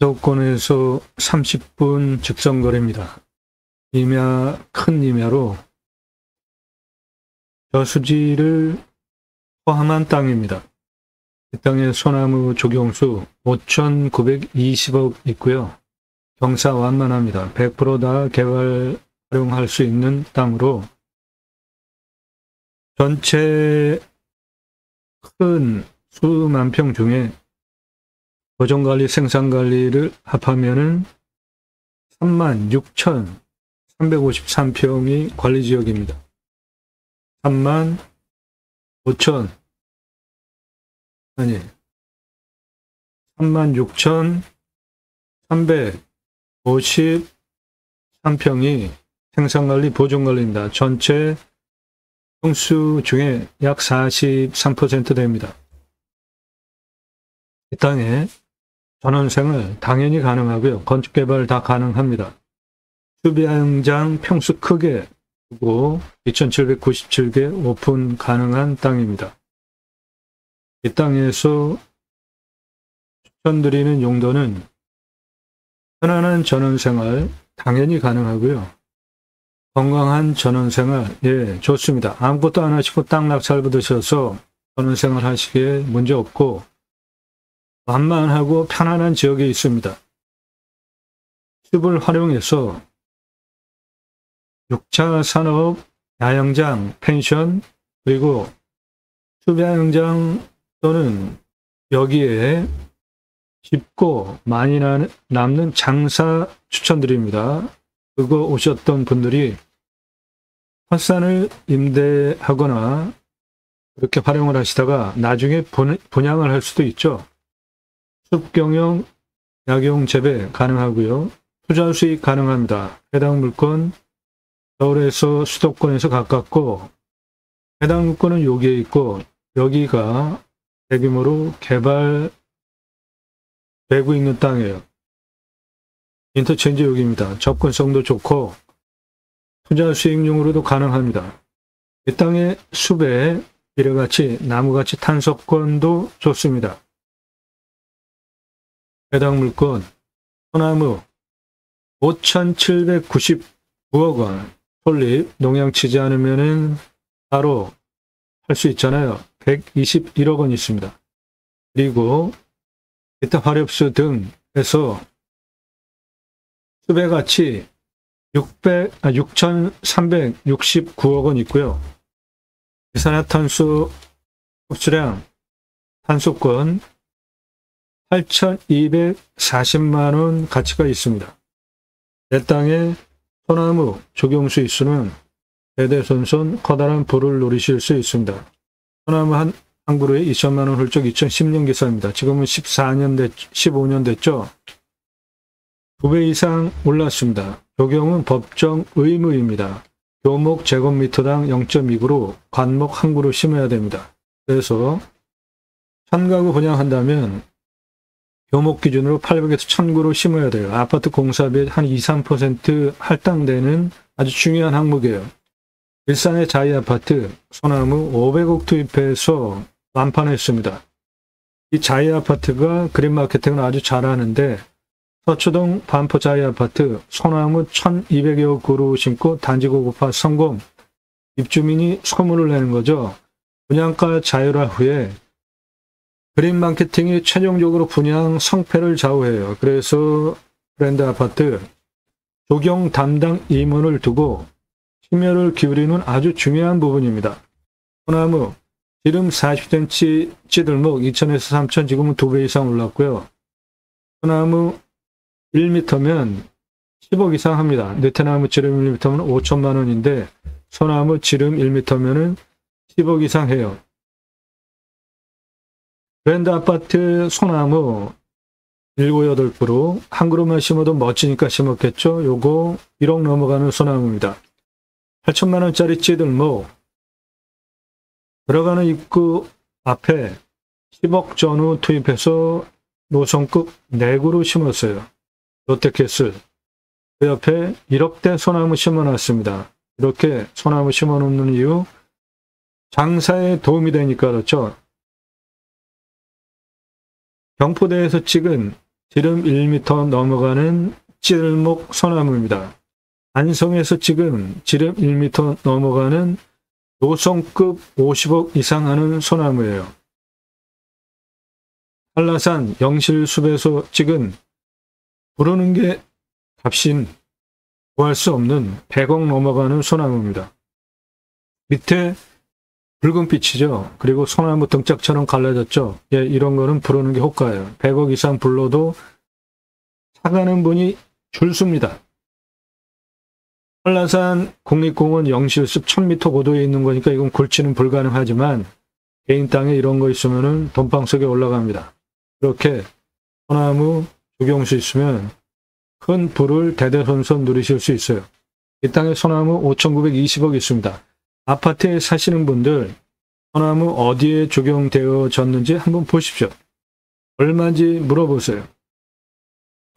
수도권에서 30분 직선거리입니다. 큰 임야로 저수지를 포함한 땅입니다. 이 땅에 소나무 조경수 5,920억 있고요. 경사 완만합니다. 100% 다 개발 활용할 수 있는 땅으로 전체 큰 수만 평 중에 보존관리, 생산관리를 합하면은 36,353평이 관리지역입니다. 36,353평이 생산관리, 보존관리입니다. 전체 평수 중에 약 43% 됩니다. 이 땅에 전원생활 당연히 가능하고요. 건축개발 다 가능합니다. 수비야영장 평수 크게 두고 2,797개 오픈 가능한 땅입니다. 이 땅에서 추천드리는 용도는 편안한 전원생활 당연히 가능하고요. 건강한 전원생활, 예, 좋습니다. 아무것도 안 하시고 땅 낙찰 받으셔서 전원생활 하시기에 문제없고 완만하고 편안한 지역에 있습니다. 숲을 활용해서 6차 산업, 야영장, 펜션, 그리고 숲야영장 또는 여기에 깊고 많이 남는 장사 추천드립니다. 그거 오셨던 분들이 헛산을 임대하거나 그렇게 활용을 하시다가 나중에 분양을 할 수도 있죠. 숲경영, 약용 재배 가능하고요. 투자 수익 가능합니다. 해당 물건 서울에서 수도권에서 가깝고 해당 물건은 여기에 있고 여기가 대규모로 개발되고 있는 땅이에요. 인터체인지 여기입니다. 접근성도 좋고 투자 수익용으로도 가능합니다. 이 땅의 숲에 비례같이 나무같이 탄석권도 좋습니다. 해당 물건 소나무 5,799억 원 설립 농약 치지 않으면은 바로 할 수 있잖아요. 121억 원 있습니다. 그리고 기타 화력수 등 해서 숲의 가치 6,369억 원 있고요. 이산화탄소 흡수량 탄소권 8,240만 원 가치가 있습니다. 내 땅에 소나무 조경수 있으면 대대손손 커다란 부를 누리실 수 있습니다. 소나무 한 그루에 2천만 원 훌쩍 2010년 기사입니다. 지금은 15년 됐죠. 2배 이상 올랐습니다. 조경은 법정 의무입니다. 묘목 제곱미터당 0.2그루, 관목 한 그루 심어야 됩니다. 그래서 1000가구 분양한다면 묘목 기준으로 800에서 1000그루 심어야 돼요. 아파트 공사비에 한 2~3% 할당되는 아주 중요한 항목이에요. 일산의 자이아파트 소나무 500억 투입해서 완판했습니다. 이 자이아파트가 그린 마케팅을 아주 잘하는데 서초동 반포 자이아파트 소나무 1,200여 그루 심고 단지 고급화 성공. 입주민이 소문을 내는 거죠. 분양가 자율화 후에 그린 마케팅이 최종적으로 분양 성패를 좌우해요. 그래서 브랜드 아파트 조경 담당 임원을 두고 심혈을 기울이는 아주 중요한 부분입니다. 소나무 지름 40cm 찌들목 2,000에서 3,000 지금은 2배 이상 올랐고요. 소나무 1m면 10억 이상 합니다. 느티나무 지름 1m면 5천만 원인데 소나무 지름 1m면은 10억 이상 해요. 브랜드 아파트 소나무 7, 8그루 한 그루만 심어도 멋지니까 심었겠죠. 요거 1억 넘어가는 소나무입니다. 8천만 원짜리 찌들목 들어가는 입구 앞에 10억 전후 투입해서 노선급 4그루 심었어요. 롯데캐슬 그 옆에 1억대 소나무 심어놨습니다. 이렇게 소나무 심어놓는 이유 장사에 도움이 되니까 그렇죠. 경포대에서 찍은 지름 1m 넘어가는 찔목 소나무입니다. 안성에서 지금 지름 1m 넘어가는 노성급 50억 이상 하는 소나무예요. 한라산 영실숲에서 찍은 부르는 게 값인 구할 수 없는 100억 넘어가는 소나무입니다. 밑에 붉은 빛이죠. 그리고 소나무 등짝처럼 갈라졌죠. 예, 이런 거는 부르는 게 호가예요. 100억 이상 불러도 사가는 분이 줄습니다. 한라산 국립공원 영실숲 1000m 고도에 있는 거니까 이건 굴치는 불가능하지만 개인 땅에 이런 거 있으면은 돈방 속에 올라갑니다. 이렇게 소나무 조경수 있으면 큰 부를 대대손손 누리실 수 있어요. 이 땅에 소나무 5,920억 있습니다. 아파트에 사시는 분들 소나무 어디에 조경되어졌는지 한번 보십시오. 얼마인지 물어보세요.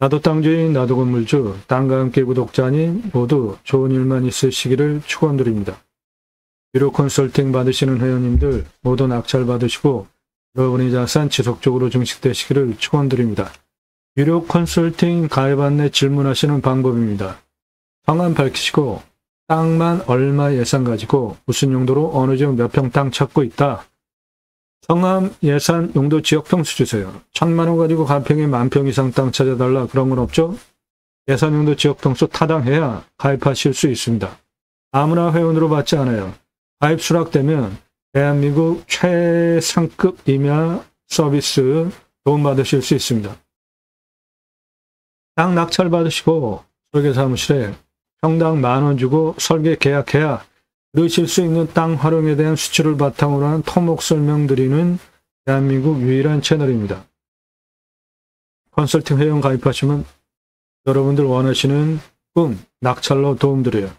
나도 땅주인, 나도 건물주, 땅과 함께 구독자님 모두 좋은 일만 있으시기를 축원드립니다. 유료 컨설팅 받으시는 회원님들 모두 낙찰 받으시고 여러분의 자산 지속적으로 증식되시기를 축원드립니다. 유료 컨설팅 가입 안내 질문하시는 방법입니다. 성함 밝히시고 땅만 얼마 예산 가지고 무슨 용도로 어느 지역 몇 평 땅 찾고 있다. 성함, 예산, 용도, 지역 평수 주세요. 1000만 원 가지고 가평에 10,000평 이상 땅 찾아달라 그런 건 없죠? 예산, 용도, 지역 평수 타당해야 가입하실 수 있습니다. 아무나 회원으로 받지 않아요. 가입 수락되면 대한민국 최상급 임야 서비스 도움받으실 수 있습니다. 땅 낙찰 받으시고 설계사무실에 평당 10,000원 주고 설계 계약해야 들으실 수 있는 땅 활용에 대한 수치를 바탕으로 한 토목 설명드리는 대한민국 유일한 채널입니다. 컨설팅 회원 가입하시면 여러분들 원하시는 꿈, 낙찰로 도움드려요.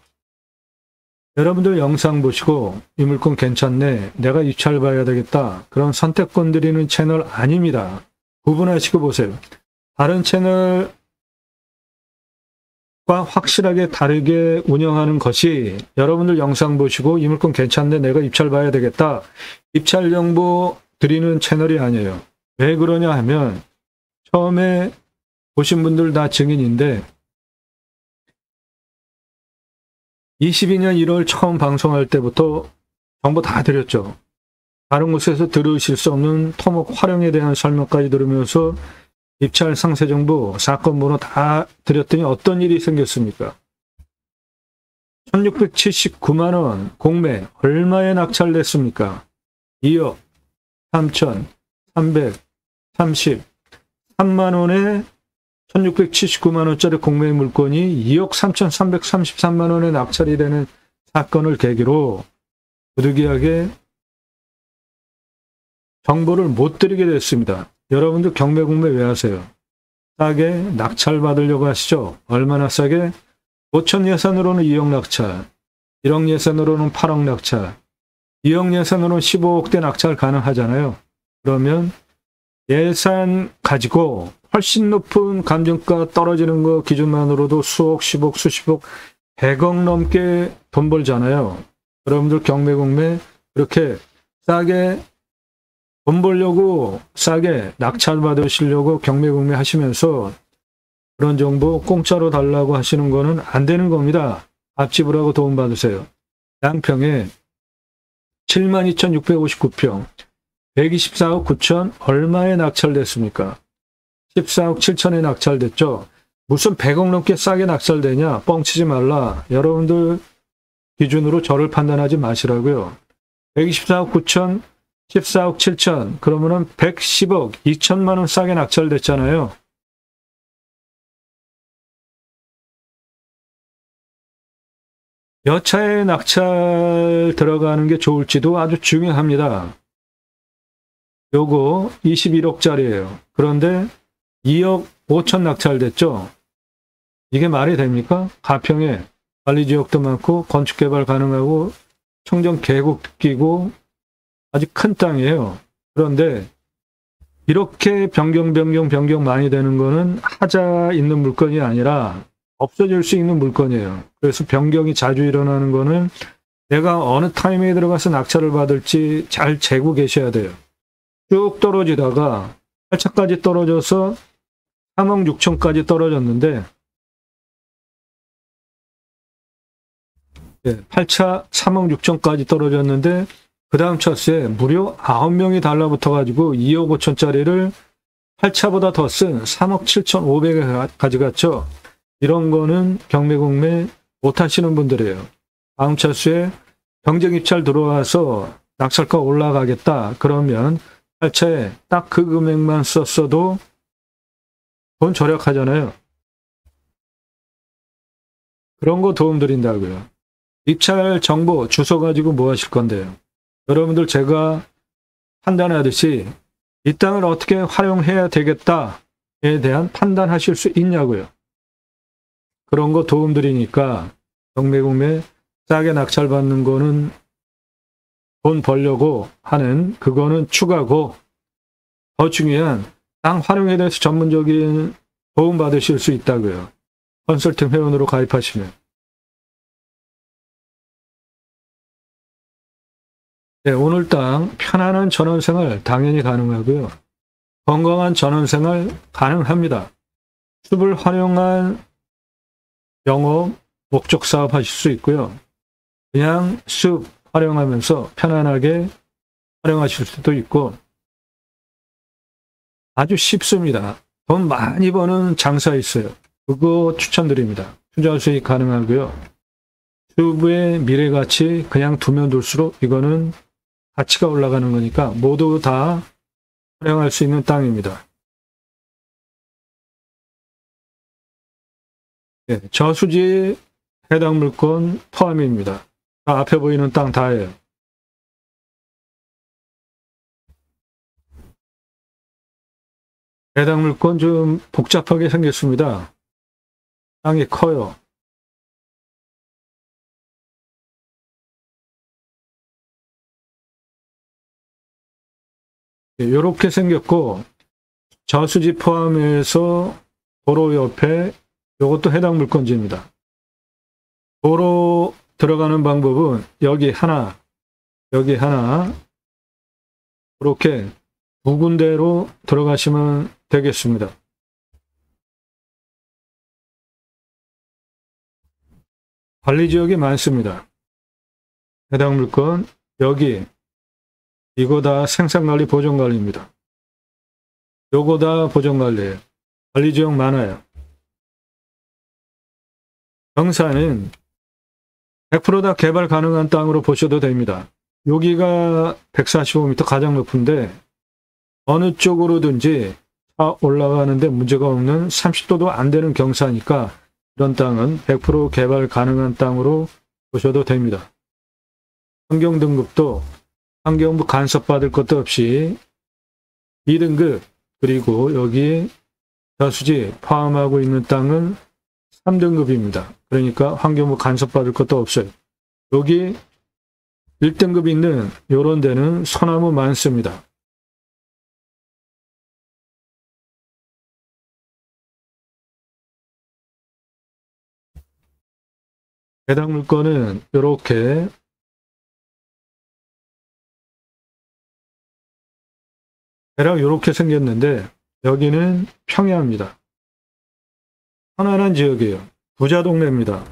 여러분들 영상 보시고 이 물건 괜찮네, 내가 입찰 봐야 되겠다, 그런 선택권 드리는 채널 아닙니다. 구분하시고 보세요. 다른 채널 확실하게 다르게 운영하는 것이 여러분들 영상 보시고 이 물건 괜찮네, 내가 입찰 봐야 되겠다, 입찰 정보 드리는 채널이 아니에요. 왜 그러냐 하면 처음에 보신 분들 다 증인인데 22년 1월 처음 방송할 때부터 정보 다 드렸죠. 다른 곳에서 들으실 수 없는 토목 활용에 대한 설명까지 들으면서 입찰 상세 정보, 사건 번호 다 드렸더니 어떤 일이 생겼습니까? 1,679만 원 공매 얼마에 낙찰됐습니까? 2억 3,333만 원에 1,679만 원짜리 공매 물건이 2억 3,333만 원에 낙찰이 되는 사건을 계기로 부득이하게 정보를 못 드리게 됐습니다. 여러분들 경매 공매 왜 하세요? 싸게 낙찰 받으려고 하시죠? 얼마나 싸게? 5천 예산으로는 2억 낙찰, 1억 예산으로는 8억 낙찰, 2억 예산으로는 15억대 낙찰 가능하잖아요. 그러면 예산 가지고 훨씬 높은 감정가 떨어지는 거 기준만으로도 수억, 10억, 수십억, 100억 넘게 돈 벌잖아요. 여러분들 경매 공매 그렇게 싸게 돈 벌려고 싸게 낙찰 받으시려고 경매 공매 하시면서 그런 정보 공짜로 달라고 하시는 거는 안 되는 겁니다. 앞집을 도움 받으세요. 양평에 72,659평 124억 9천 얼마에 낙찰됐습니까? 14억 7천에 낙찰됐죠. 무슨 100억 넘게 싸게 낙찰되냐? 뻥치지 말라. 여러분들 기준으로 저를 판단하지 마시라고요. 124억 9천 14억 7천 그러면은 110억 2천만 원 싸게 낙찰됐잖아요. 몇 차에 낙찰 들어가는 게 좋을지도 아주 중요합니다. 요거 21억짜리예요. 그런데 2억 5천 낙찰됐죠. 이게 말이 됩니까? 가평에 관리지역도 많고 건축개발 가능하고 청정 계곡 끼고 아주 큰 땅이에요. 그런데 이렇게 변경 많이 되는 거는 하자 있는 물건이 아니라 없어질 수 있는 물건이에요. 그래서 변경이 자주 일어나는 거는 내가 어느 타임에 들어가서 낙찰을 받을지 잘 재고 계셔야 돼요. 쭉 떨어지다가 8차까지 떨어져서 3억 6천까지 떨어졌는데 8차 3억 6천까지 떨어졌는데 그 다음 차수에 무려 9명이 달라붙어가지고 2억 5천짜리를 8차보다 더 쓴 3억 7천5백에 가져갔죠. 이런 거는 경매공매 못하시는 분들이에요. 다음 차수에 경쟁 입찰 들어와서 낙찰가 올라가겠다. 그러면 8차에 딱 그 금액만 썼어도 돈 절약하잖아요. 그런 거 도움 드린다고요. 입찰 정보 주소 가지고 뭐 하실 건데요. 여러분들 제가 판단하듯이 이 땅을 어떻게 활용해야 되겠다에 대한 판단하실 수 있냐고요. 그런 거 도움 드리니까 경매공매 싸게 낙찰받는 거는 돈 벌려고 하는 그거는 추가고 더 중요한 땅 활용에 대해서 전문적인 도움 받으실 수 있다고요. 컨설팅 회원으로 가입하시면. 네, 오늘 땅 편안한 전원생활 당연히 가능하고요. 건강한 전원생활 가능합니다. 숲을 활용한 영업, 목적 사업 하실 수 있고요. 그냥 숲 활용하면서 편안하게 활용하실 수도 있고 아주 쉽습니다. 돈 많이 버는 장사 있어요. 그거 추천드립니다. 투자 수익 가능하고요. 숲의 미래가치 그냥 두면 둘수록 이거는 가치가 올라가는 거니까 모두 다 활용할 수 있는 땅입니다. 네, 저수지 해당 물건 포함입니다. 앞에 보이는 땅 다예요. 해당 물건 좀 복잡하게 생겼습니다. 땅이 커요. 이렇게 생겼고 저수지 포함해서 도로 옆에 이것도 해당 물건지입니다. 도로 들어가는 방법은 여기 하나 이렇게 두 군데로 들어가시면 되겠습니다. 관리지역이 많습니다. 해당 물건 여기 이거 다 생산관리 보존관리입니다. 요거 다 보존관리예요. 관리지역 많아요. 경사는 100% 다 개발 가능한 땅으로 보셔도 됩니다. 여기가 145m 가장 높은데 어느 쪽으로든지 올라가는데 문제가 없는 30도도 안 되는 경사니까 이런 땅은 100% 개발 가능한 땅으로 보셔도 됩니다. 환경등급도 환경부 간섭 받을 것도 없이 2등급 그리고 여기 저수지 포함하고 있는 땅은 3등급입니다. 그러니까 환경부 간섭 받을 것도 없어요. 여기 1등급 있는 이런 데는 소나무 많습니다. 해당 물건은 이렇게 대략 이렇게 생겼는데 여기는 평야입니다. 편안한 지역이에요. 부자 동네입니다.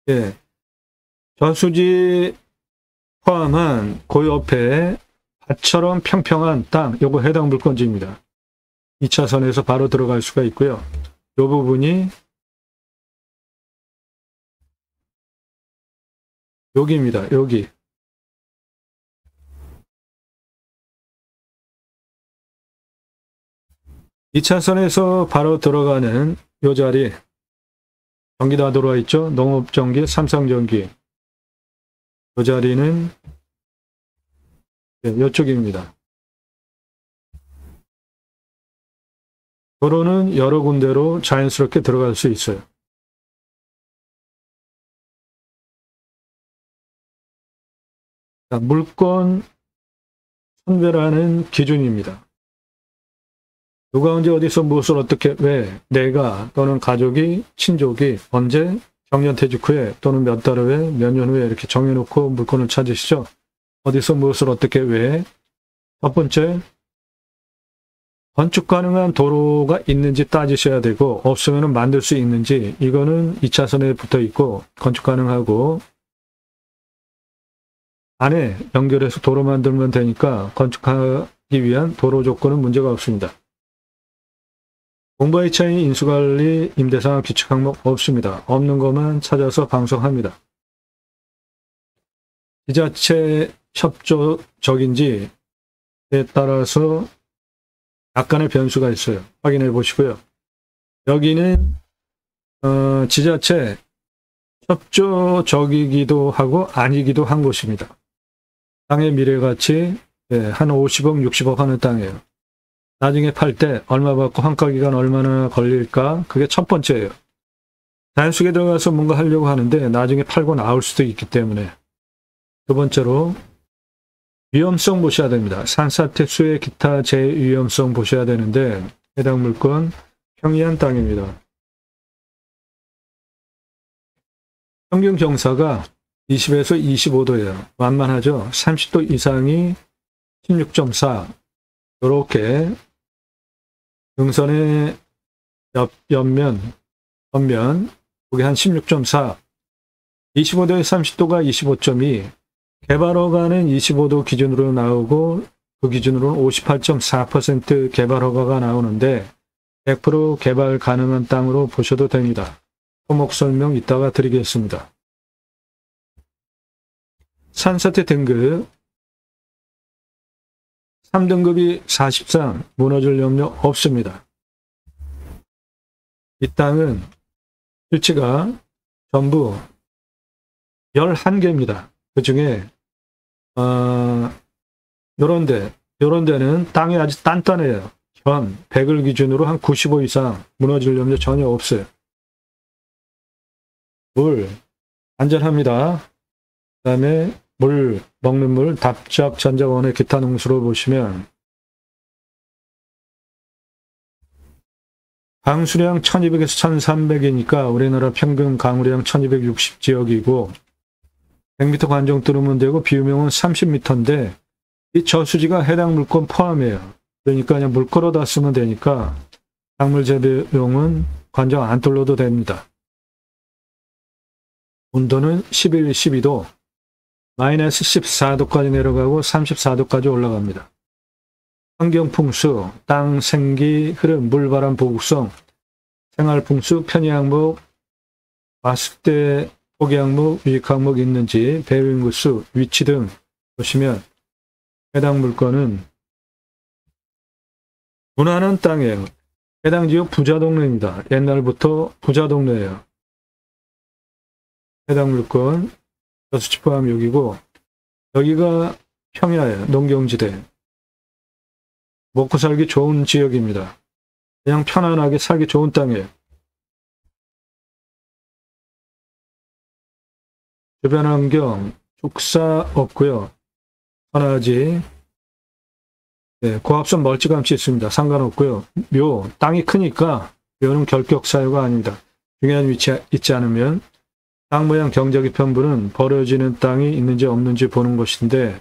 예, 저수지 포함한 그 옆에 밭처럼 평평한 땅, 요거 해당 물건지입니다. 2차선에서 바로 들어갈 수가 있고요. 요 부분이 여기입니다. 여기. 이 차선에서 바로 들어가는 요 자리 전기 다 들어와 있죠. 농업전기, 삼성전기. 요 자리는 이쪽입니다. 도로는 여러 군데로 자연스럽게 들어갈 수 있어요. 자, 물건 선별하는 기준입니다. 누가 언제 어디서 무엇을 어떻게 왜 내가 또는 가족이 친족이 언제 정년퇴직 후에 또는 몇 달 후에 몇 년 후에 이렇게 정해놓고 물건을 찾으시죠. 어디서 무엇을 어떻게 왜. 첫 번째, 건축 가능한 도로가 있는지 따지셔야 되고 없으면 만들 수 있는지 이거는 2차선에 붙어 있고 건축 가능하고 안에 연결해서 도로 만들면 되니까 건축하기 위한 도로 조건은 문제가 없습니다. 공부의 차이, 인수관리, 임대상황 규칙 항목 없습니다. 없는 것만 찾아서 방송합니다. 지자체 협조적인지에 따라서 약간의 변수가 있어요. 확인해 보시고요. 여기는 지자체 협조적이기도 하고 아니기도 한 곳입니다. 땅의 미래가치 한 50억, 60억 하는 땅이에요. 나중에 팔 때 얼마 받고 환가기간 얼마나 걸릴까? 그게 첫 번째예요. 단속에 들어가서 뭔가 하려고 하는데 나중에 팔고 나올 수도 있기 때문에. 두 번째로 위험성 보셔야 됩니다. 산사태, 수해, 기타 제위험성 보셔야 되는데 해당 물건 평이한 땅입니다. 평균 경사가 20에서 25도예요. 완만하죠. 30도 이상이 16.4. 이렇게 능선의 옆면, 그게 한 16.4. 25도에 30도가 25.2. 개발허가는 25도 기준으로 나오고 그 기준으로는 58.4% 개발허가가 나오는데 100% 개발 가능한 땅으로 보셔도 됩니다. 토목 설명 이따가 드리겠습니다. 산사태 등급 3등급이 사실상 무너질 염려 없습니다. 이 땅은 실치가 전부 11개입니다. 그 중에 요런 데는 땅이 아주 단단해요. 현 100을 기준으로 한 95 이상 무너질 염려 전혀 없어요. 물 안전합니다. 그 다음에 물, 먹는 물, 답작 전자원의 기타 농수로 보시면 강수량 1200에서 1300이니까 우리나라 평균 강우량 1260지역이고 100m 관정 뚫으면 되고 비유명은 30m인데 이 저수지가 해당 물건 포함이에요. 그러니까 그냥 물 끌어다 쓰면 되니까 작물 재배용은 관정 안 뚫어도 됩니다. 온도는 11, 12도, 마이너스 14도까지 내려가고 34도까지 올라갑니다. 환경풍수, 땅 생기, 흐름, 물바람 보국성, 생활풍수, 편의항목, 봤을 때 포기항목, 유익항목 있는지, 배후인구수, 위치 등 보시면 해당 물건은 무난한 땅이에요. 해당 지역 부자동네입니다. 옛날부터 부자동네예요. 해당 물건 저수지 포함 여기고 여기가 평야예요. 농경지대. 먹고 살기 좋은 지역입니다. 그냥 편안하게 살기 좋은 땅이에요. 주변 환경 축사 없고요. 산화지 고압선 멀찌감치 있습니다. 상관없고요. 묘 땅이 크니까 묘는 결격 사유가 아닙니다. 중요한 위치에 있지 않으면 땅 모양 경작의 편부는 버려지는 땅이 있는지 없는지 보는 것인데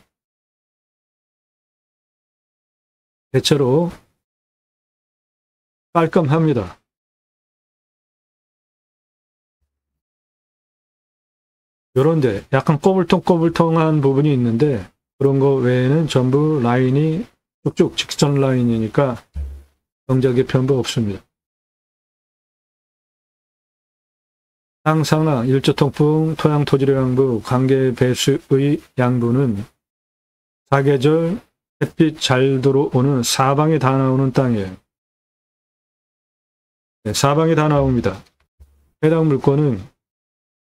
대체로 깔끔합니다. 요런데 약간 꼬불통꼬불통한 부분이 있는데 그런 거 외에는 전부 라인이 쭉쭉 직선 라인이니까 경작의 편부 없습니다. 땅 상황, 일조통풍, 토양 토질의 양부, 관계 배수의 양부는 사계절 햇빛 잘 들어오는 사방에 다 나오는 땅이에요. 네, 사방에 다 나옵니다. 해당 물건은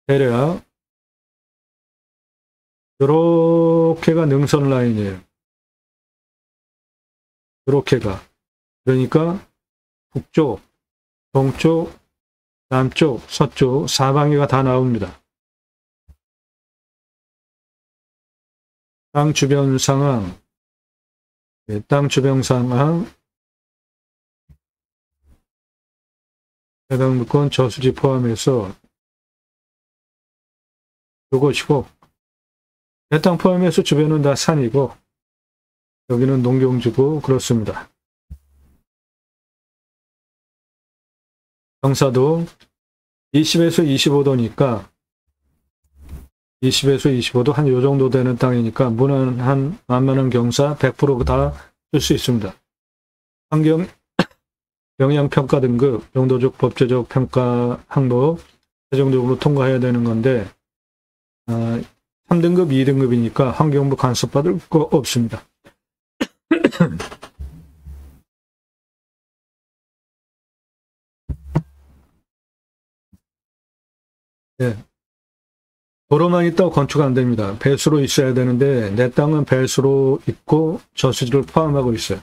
대략 요렇게가 능선 라인이에요. 요렇게가. 그러니까 북쪽, 동쪽, 남쪽, 서쪽, 사방위가 다 나옵니다. 땅 주변 상황, 땅 주변 상황, 해당 물건 저수지 포함해서 이것이고 내 땅 포함해서 주변은 다 산이고 여기는 농경지고 그렇습니다. 경사도 20에서 25도니까 20에서 25도 한 요 정도 되는 땅이니까 무난한 만만한 경사 100% 다 쓸 수 있습니다. 환경 영향평가 등급, 용도적 법제적 평가 항목 최종적으로 통과해야 되는 건데 3등급, 2등급이니까 환경부 간섭받을 거 없습니다. 네. 도로만 있다고 건축 안 됩니다. 배수로 있어야 되는데 내 땅은 배수로 있고 저수지를 포함하고 있어요.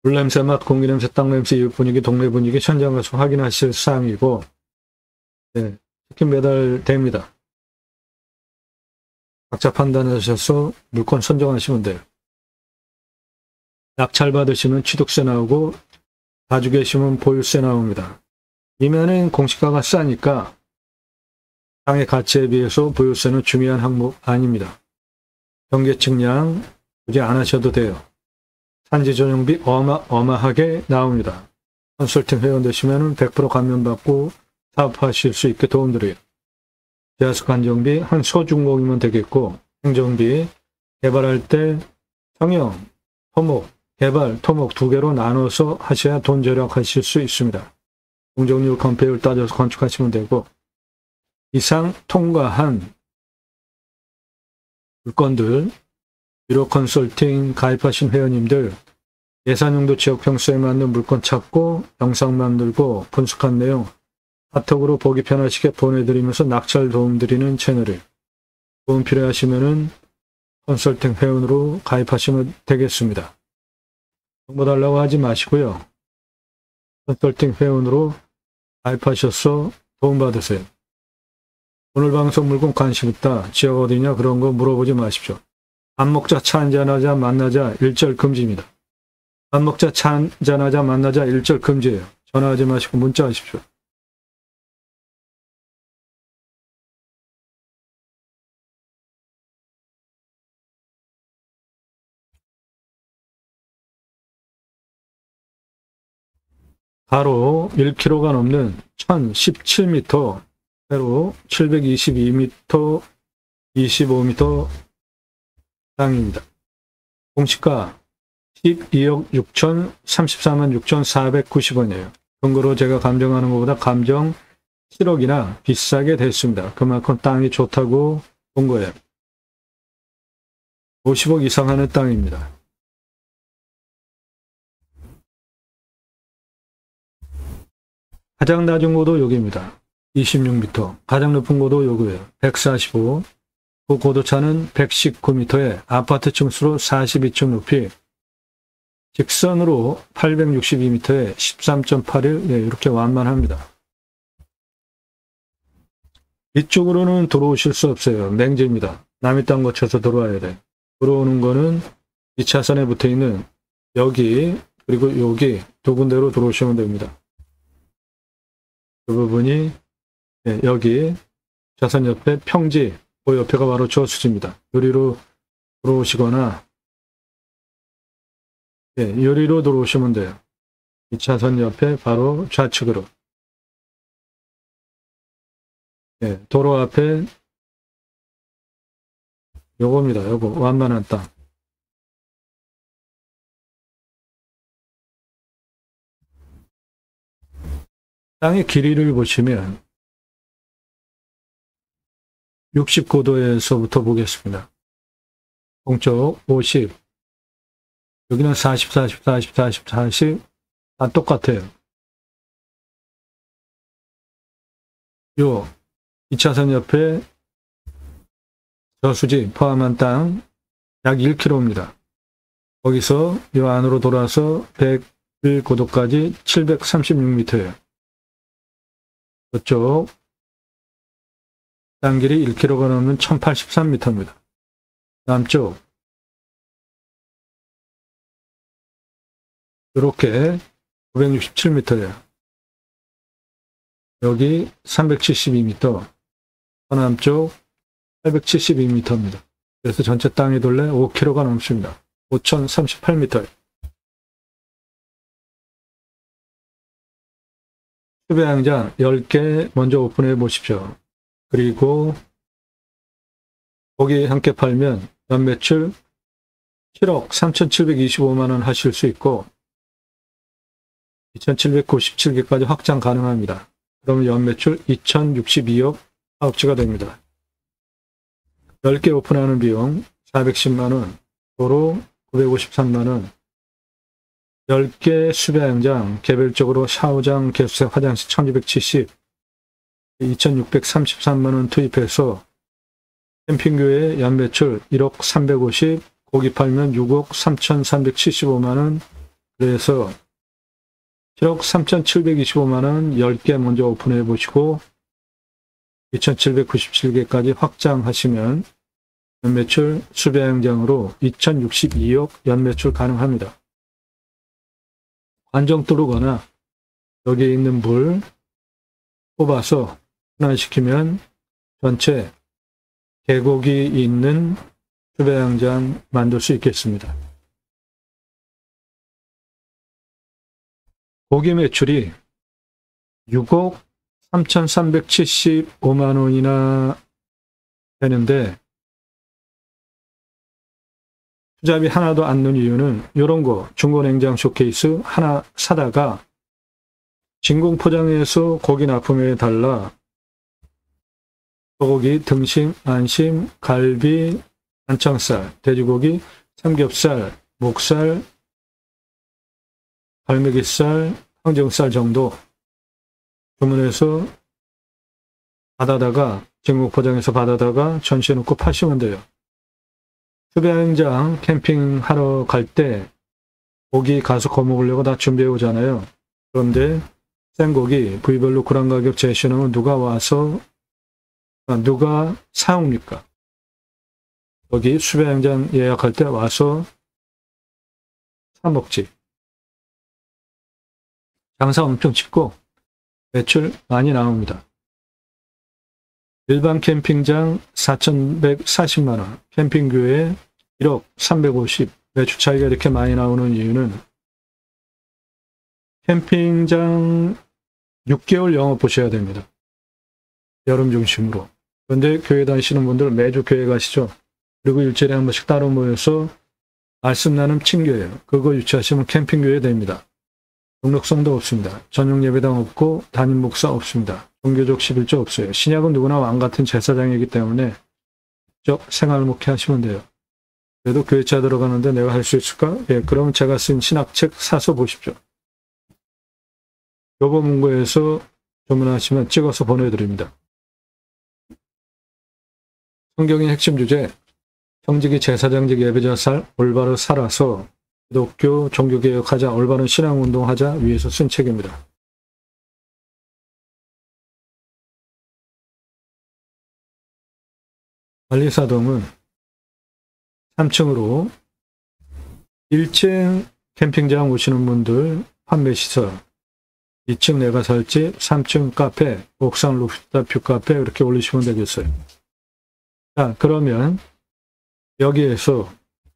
물냄새, 맛, 공기냄새, 땅냄새, 이웃 분위기, 동네 분위기 현장 가서 확인하실 사항이고 네, 특히 매달됩니다. 각자 판단하셔서 물건 선정하시면 돼요. 낙찰 받으시면 취득세 나오고 가지고 계시면 보유세 나옵니다. 이면은 공시가가 싸니까 땅의 가치에 비해서 보유세는 중요한 항목 아닙니다. 경계 측량 굳이 안 하셔도 돼요. 산지 전용비 어마어마하게 나옵니다. 컨설팅 회원 되시면 100% 감면받고 사업하실 수 있게 도움드려요. 지하수 안정비 한 소중공이면 되겠고 행정비 개발할 때 성형, 토목, 개발, 토목 두 개로 나눠서 하셔야 돈 절약하실 수 있습니다. 공정률, 건폐율 따져서 건축하시면 되고 이상 통과한 물건들 유료 컨설팅 가입하신 회원님들 예산용도 지역평수에 맞는 물건 찾고 영상 만들고 분석한 내용 카톡으로 보기 편하시게 보내드리면서 낙찰 도움드리는 채널이에요. 도움 필요하시면은 컨설팅 회원으로 가입하시면 되겠습니다. 정보 달라고 하지 마시고요. 컨설팅 회원으로 가입하셔서 도움받으세요. 오늘 방송 물건 관심 있다. 지역 어디냐 그런 거 물어보지 마십시오. 밥 먹자 차 한잔하자 만나자 일절 금지입니다. 밥 먹자 차 한잔하자 만나자 일절 금지예요. 전화하지 마시고 문자하십시오. 가로 1km가 넘는 1017m, 세로 722m, 25m 땅입니다. 공시가 12억 6천 34만 6,490원이에요. 근거로 제가 감정하는 것보다 감정 7억이나 비싸게 됐습니다. 그만큼 땅이 좋다고 본 거예요. 50억 이상 하는 땅입니다. 가장 낮은 고도 여기입니다. 26m. 가장 높은 고도 여기에요. 145. 그 고도차는 119m에 아파트 층수로 42층 높이 직선으로 862m에 13.81 네, 이렇게 완만합니다. 이쪽으로는 들어오실 수 없어요. 맹지입니다. 남의 땅 거쳐서 들어와야 돼. 들어오는 거는 2차선에 붙어있는 여기 그리고 여기 두 군데로 들어오시면 됩니다. 그 부분이 네, 여기 차선 옆에 평지 그 옆에가 바로 저수지입니다. 요리로 들어오시거나 네, 요리로 들어오시면 돼요. 2차선 옆에 바로 좌측으로 네, 도로 앞에 요겁니다. 요거 완만한 땅. 땅의 길이를 보시면 69도에서부터 보겠습니다. 동쪽 50, 여기는 40, 40, 40, 40, 40, 다 똑같아요. 요 2차선 옆에 저수지 포함한 땅 약 1km입니다. 거기서 요 안으로 돌아서 101고도까지 736m예요. 저쪽 땅길이 1km가 넘는 1083m입니다. 남쪽 이렇게 967m예요. 여기 372m, 서남쪽 872m입니다. 그래서 전체 땅의 둘레 5km가 넘습니다. 5038m. 수배양장 10개 먼저 오픈해 보십시오. 그리고 거기 함께 팔면 연매출 7억 3,725만 원 하실 수 있고 2,797개까지 확장 가능합니다. 그러면 연매출 2,062억 사업지가 됩니다. 10개 오픈하는 비용 410만 원, 도로 953만 원, 10개 수배양장, 개별적으로 샤워장, 개수대, 화장실 1,270, 2,633만 원 투입해서 캠핑교회 연매출 1억 350, 고기 팔면 6억 3,375만 원, 그래서 7억 3,725만 원 10개 먼저 오픈해 보시고 2,797개까지 확장하시면 연매출 수배양장으로 2,062억 연매출 가능합니다. 관정 뚫거나 여기에 있는 물 뽑아서 순환시키면 전체 계곡이 있는 수배양장 만들 수 있겠습니다. 고기 매출이 6억 3,375만 원이나 되는데 투자비 하나도 안 넣은 이유는 이런 거 중고냉장 쇼케이스 하나 사다가 진공 포장해서 고기 납품해 달라. 소고기, 등심, 안심, 갈비, 안창살, 돼지고기, 삼겹살, 목살, 갈매기살, 항정살 정도 주문해서 받아다가 진공 포장해서 받아다가 전시해 놓고 파시면 돼요. 수배양장 캠핑하러 갈 때 고기 가서 거먹으려고 다 준비해 오잖아요. 그런데 생고기 부위별로 그람 가격 제시하면 누가 와서 누가 사옵니까? 여기 수배양장 예약할 때 와서 사 먹지. 장사 엄청 쉽고 매출 많이 나옵니다. 일반 캠핑장 4,140만 원, 캠핑교회 1억 350, 매출 차이가 이렇게 많이 나오는 이유는 캠핑장 6개월 영업 보셔야 됩니다. 여름 중심으로. 그런데 교회 다니시는 분들 매주 교회 가시죠. 그리고 일주일에 한 번씩 따로 모여서 말씀 나눔 친교예요. 그거 유치하시면 캠핑교회 됩니다. 등록성도 없습니다. 전용 예배당 없고 담임 목사 없습니다. 종교적 11조 없어요. 신약은 누구나 왕 같은 제사장이기 때문에 쭉 생활 목회하시면 돼요. 그래도 교회차 들어가는데 내가 할 수 있을까? 예, 그럼 제가 쓴 신학책 사서 보십시오. 교보문고에서 주문하시면 찍어서 보내드립니다. 성경의 핵심 주제, 형직이 제사장직 예배자 올바로 살아서 기독교 종교개혁하자, 올바른 신앙운동하자 위에서 쓴 책입니다. 관리사동은 3층으로 1층 캠핑장 오시는 분들 판매시설, 2층 내가 살집, 3층 카페, 옥상 루프탑 뷰카페 이렇게 올리시면 되겠어요. 자, 그러면 여기에서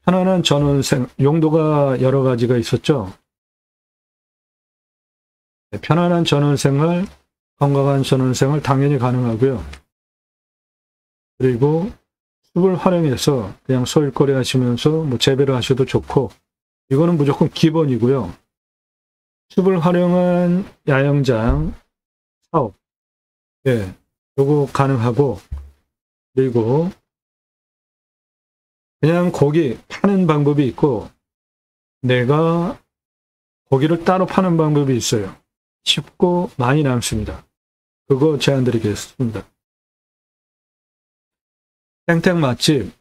편안한 전원생, 용도가 여러 가지가 있었죠. 편안한 전원생활, 건강한 전원생활 당연히 가능하고요. 그리고 숲을 활용해서 그냥 소일거리 하시면서 뭐 재배를 하셔도 좋고, 이거는 무조건 기본이고요. 숲을 활용한 야영장 사업, 예, 요거 가능하고, 그리고 그냥 고기 파는 방법이 있고 내가 고기를 따로 파는 방법이 있어요. 쉽고 많이 남습니다. 그거 제안드리겠습니다. 땡땡 맛집,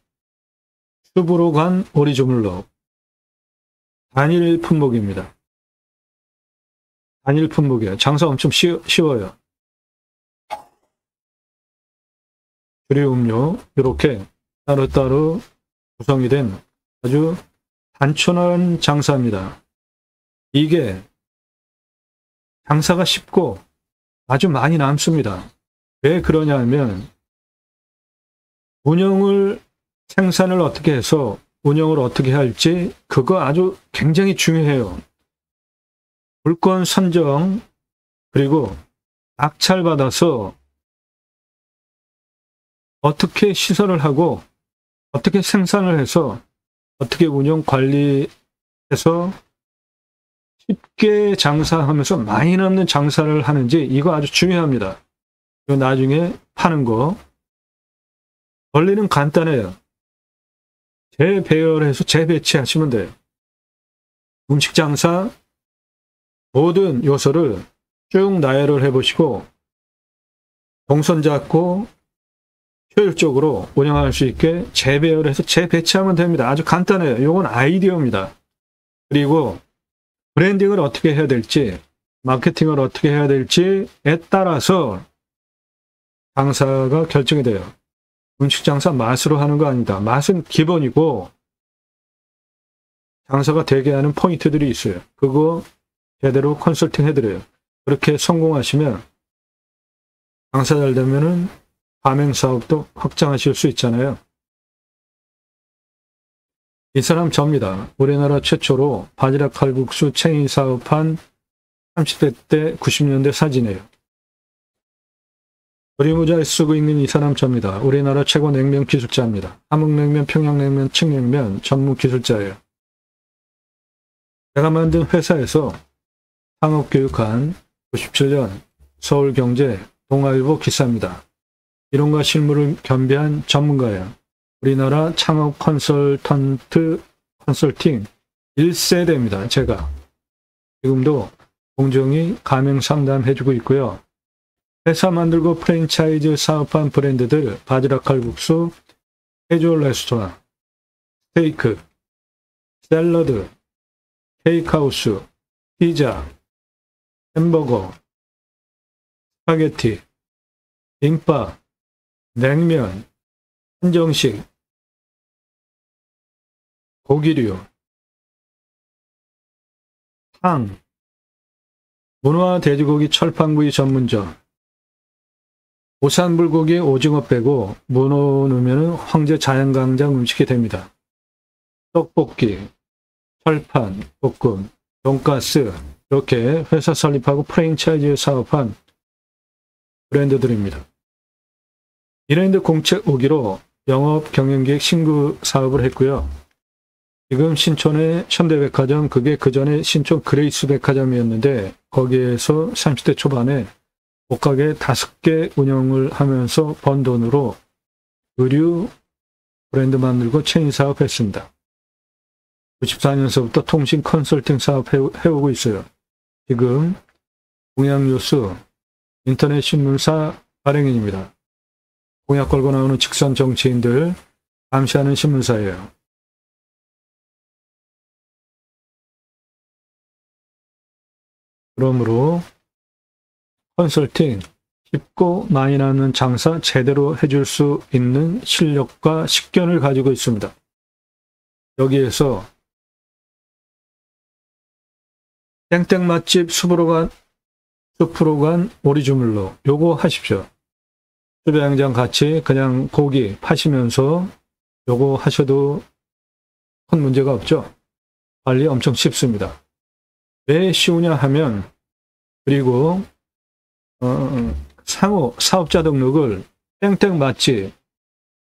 숲으로 간 오리주물럭, 단일 품목입니다. 단일 품목이에요. 장사 엄청 쉬워요. 주류 음료 이렇게 따로따로 구성이 된 아주 단순한 장사입니다. 이게 장사가 쉽고 아주 많이 남습니다. 왜 그러냐 하면 운영을, 생산을 어떻게 해서 운영을 어떻게 할지 그거 아주 굉장히 중요해요. 물건 선정, 그리고 낙찰받아서 어떻게 시설을 하고 어떻게 생산을 해서 어떻게 운영 관리해서 쉽게 장사하면서 많이 남는 장사를 하는지 이거 아주 중요합니다. 이거 나중에 파는 거. 원리는 간단해요. 재배열해서 재배치하시면 돼요. 음식 장사 모든 요소를 쭉 나열을 해보시고 동선 잡고 효율적으로 운영할 수 있게 재배열해서 재배치하면 됩니다. 아주 간단해요. 이건 아이디어입니다. 그리고 브랜딩을 어떻게 해야 될지, 마케팅을 어떻게 해야 될지에 따라서 장사가 결정이 돼요. 음식 장사 맛으로 하는 거 아니다. 맛은 기본이고 장사가 되게 하는 포인트들이 있어요. 그거 제대로 컨설팅 해드려요. 그렇게 성공하시면 장사 잘 되면은 가맹사업도 확장하실 수 있잖아요. 이 사람 접니다. 우리나라 최초로 바지락 칼국수 체인 사업한 30대 때 90년대 사진이에요. 조리모자에 쓰고 있는 이 사람 접니다. 우리나라 최고 냉면 기술자입니다. 함흥냉면, 평양냉면, 칡냉면 전문 기술자예요. 제가 만든 회사에서 창업교육한 97년 서울경제 동아일보 기사입니다. 이론과 실무를 겸비한 전문가예요. 우리나라 창업 컨설팅 1세대입니다. 제가 지금도 공정히 가맹 상담해주고 있고요. 회사 만들고 프랜차이즈 사업한 브랜드들 바지락 칼국수, 캐주얼 레스토랑, 스테이크, 샐러드, 케이크하우스, 피자, 햄버거, 스파게티, 김밥, 냉면, 한정식, 고기류, 탕, 문어와 돼지고기 철판구이 전문점, 오산불고기 오징어 빼고 문어 넣으면 황제 자연강장 음식이 됩니다. 떡볶이, 철판, 볶음, 돈가스 이렇게 회사 설립하고 프랜차이즈 사업한 브랜드들입니다. 이랜드 공채 5기로 영업 경영기획 신구 사업을 했고요. 지금 신촌의 현대백화점, 그게 그 전에 신촌 그레이스 백화점이었는데 거기에서 30대 초반에 옷가게 5개 운영을 하면서 번 돈으로 의류 브랜드 만들고 체인 사업했습니다. 94년서부터 통신 컨설팅 사업 해오고 있어요. 지금 공약뉴스 인터넷 신문사 발행인입니다. 공약 걸고 나오는 직선 정치인들 감시하는 신문사예요. 그러므로 컨설팅 쉽고 많이 나는 장사 제대로 해줄 수 있는 실력과 식견을 가지고 있습니다. 여기에서 땡땡 맛집 숲으로 간 오리주물로 요거 하십시오. 수배양장 같이 그냥 고기 파시면서 요거 하셔도 큰 문제가 없죠. 관리 엄청 쉽습니다. 왜 쉬우냐 하면 그리고 상호 사업자 등록을 땡땡 맛집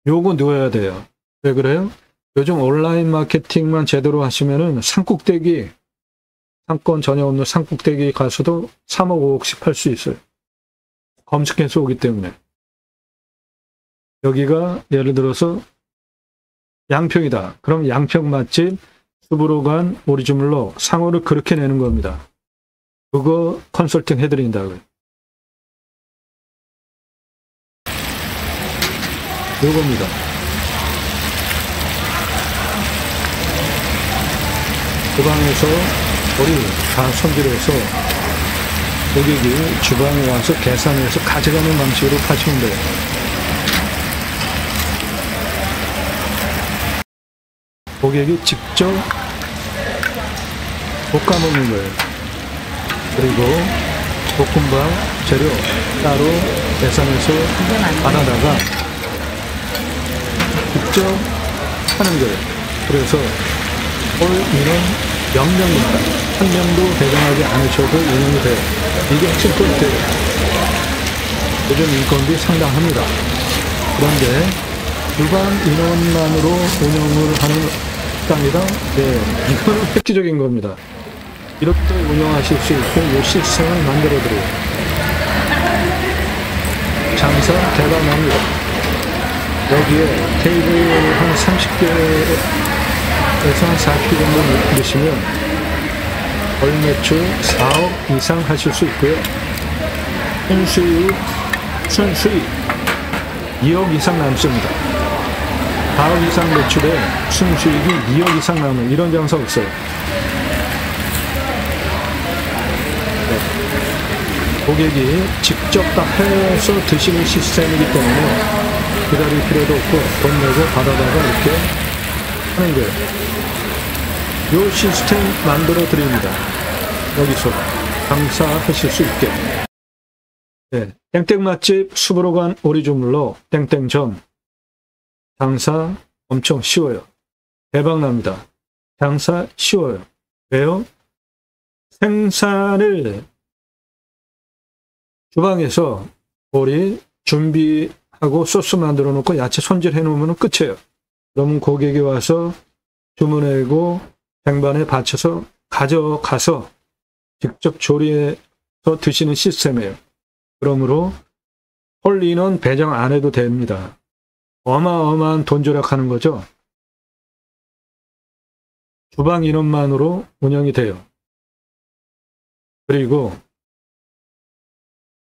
요거 넣어야 돼요. 왜 그래요? 요즘 온라인 마케팅만 제대로 하시면은 산꼭대기 상권 전혀 없는 산꼭대기 가서도 3억 5억씩 팔 수 있어요. 검색해서 오기 때문에. 여기가 예를 들어서 양평이다. 그럼 양평 맛집 숲으로 간 오리주물로 상호를 그렇게 내는 겁니다. 그거 컨설팅 해드린다고요. 요겁니다. 주방에서 우리 다 손질해서 고객이 주방에 와서 계산해서 가져가는 방식으로 파시면 돼요. 고객이 직접 볶아 먹는 거예요. 그리고 볶음밥 재료 따로 계산해서 받아다가 직접 하는 거예요. 그래서 홀 인원 0명입니다. 한 명도 배정하지 않으셔도 운영이 돼요. 이게 핵심 포인트예요. 요즘 인건비 상당합니다. 그런데 주방 인원만으로 운영을 하는 식당이다? 네, 이거는 획기적인 겁니다. 이렇게 운영하실 수 있고 이 시스템을 만들어드려요. 장사 대박납니다. 여기에 테이블 한 30개에서 한 40개 정도 넣으시면 월 매출 4억 이상 하실 수 있고요. 순수익 2억 이상 남습니다. 4억 이상 매출에 순수익이 2억 이상 남은 이런 장사 없어요. 네. 고객이 직접 다 해서 드시는 시스템이기 때문에 기다릴 필요도 없고 돈 내고 받아다가 이렇게 하는 거예요. 이 시스템 만들어 드립니다. 여기서 장사하실 수 있게. 네, 땡땡 맛집 숲으로 간 오리주물로 땡땡점. 장사 엄청 쉬워요. 대박납니다. 장사 쉬워요. 왜요? 생산을 주방에서 우리 준비하고 소스 만들어 놓고 야채 손질해 놓으면 끝이에요. 그러면 고객이 와서 주문하고 쟁반에 받쳐서 가져가서 직접 조리해서 드시는 시스템이에요. 그러므로 홀 인원 배정 안 해도 됩니다. 어마어마한 돈 절약하는 거죠. 주방 인원만으로 운영이 돼요. 그리고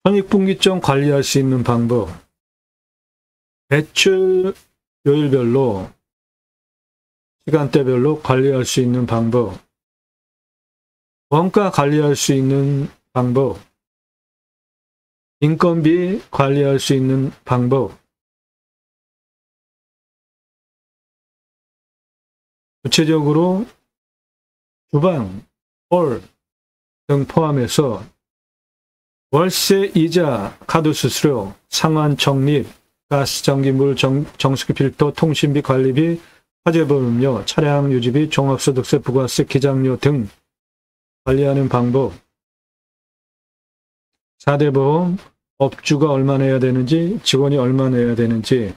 손익분기점 관리할 수 있는 방법, 매출 요일별로 시간대별로 관리할 수 있는 방법, 원가 관리할 수 있는 방법, 인건비 관리할 수 있는 방법, 구체적으로 주방, 홀 등 포함해서 월세, 이자, 카드 수수료, 상환, 적립, 가스, 전기, 물, 정수기, 필터, 통신비, 관리비, 화재보험료, 차량 유지비, 종합소득세, 부가세, 기장료 등 관리하는 방법, 4대 보험, 업주가 얼마 내야 되는지, 직원이 얼마 내야 되는지,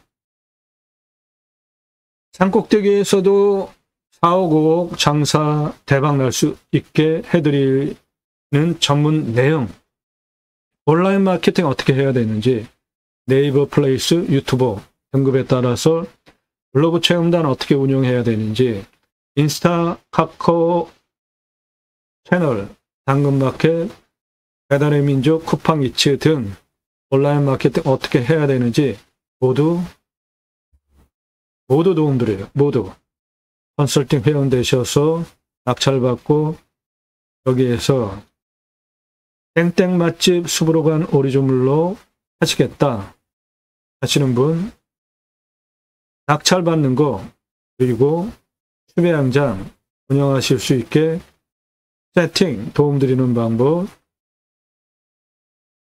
산꼭대기에서도 4억, 5억 장사 대박 날 수 있게 해드리는 전문 내용, 온라인 마케팅 어떻게 해야 되는지, 네이버 플레이스, 유튜버 등급에 따라서 블로그 체험단 어떻게 운영해야 되는지, 인스타, 카카오 채널, 당근마켓, 배달의 민족, 쿠팡이츠 등 온라인 마케팅 어떻게 해야 되는지 모두 도움드려요. 모두. 컨설팅 회원 되셔서 낙찰받고 여기에서 땡땡 맛집 숲으로 간 오리주물로 하시겠다 하시는 분, 낙찰받는 거, 그리고 수배양장 운영하실 수 있게 세팅 도움드리는 방법,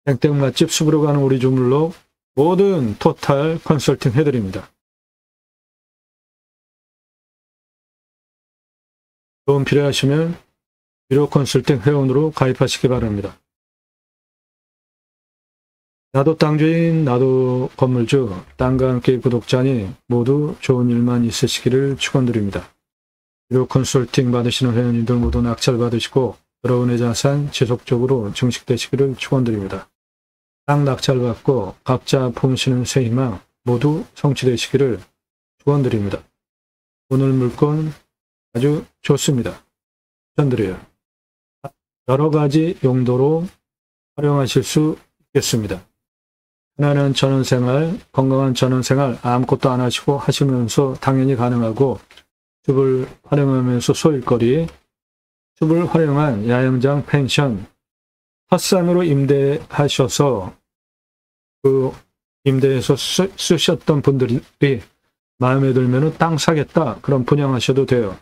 땡땡 맛집 숲으로 가는 오리주물로 모든 토탈 컨설팅 해드립니다. 도움 필요하시면 유료 컨설팅 회원으로 가입하시기 바랍니다. 나도 땅주인, 나도 건물주, 땅과 함께 구독자니 모두 좋은 일만 있으시기를 축원드립니다. 유료 컨설팅 받으시는 회원님들 모두 낙찰 받으시고 여러분의 자산 지속적으로 증식되시기를 축원드립니다. 땅 낙찰 받고 각자 품으시는 새 희망 모두 성취되시기를 축원드립니다. 오늘 물건 아주 좋습니다. 추천드려요. 여러 가지 용도로 활용하실 수 있겠습니다. 편안한 전원생활, 건강한 전원생활 아무것도 안 하시고 하시면서 당연히 가능하고, 숲을 활용하면서 소일거리, 숲을 활용한 야영장 펜션, 헛산으로 임대하셔서 그 임대해서 쓰셨던 분들이 마음에 들면 땅 사겠다, 그럼 분양하셔도 돼요.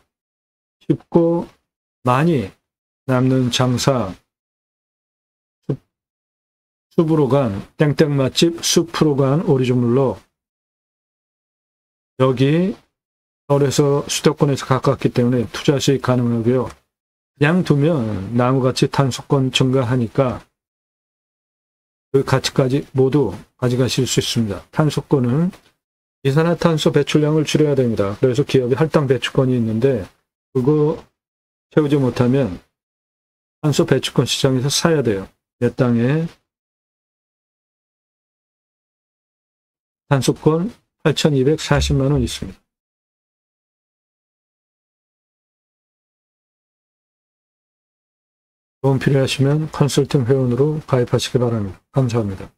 쉽고 많이 남는 장사, 숲으로 간 땡땡 맛집 숲으로 간 오리주물로 여기 서울에서 수도권에서 가깝기 때문에 투자 수익 가능하고요. 그냥 두면 나무가치 탄소권 증가하니까 그 가치까지 모두 가져가실 수 있습니다. 탄소권은 이산화탄소 배출량을 줄여야 됩니다. 그래서 기업이 할당 배출권이 있는데 그거 채우지 못하면 탄소 배출권 시장에서 사야 돼요. 내 땅에 탄소권 8,240만 원 있습니다. 도움 필요하시면 컨설팅 회원으로 가입하시기 바랍니다. 감사합니다.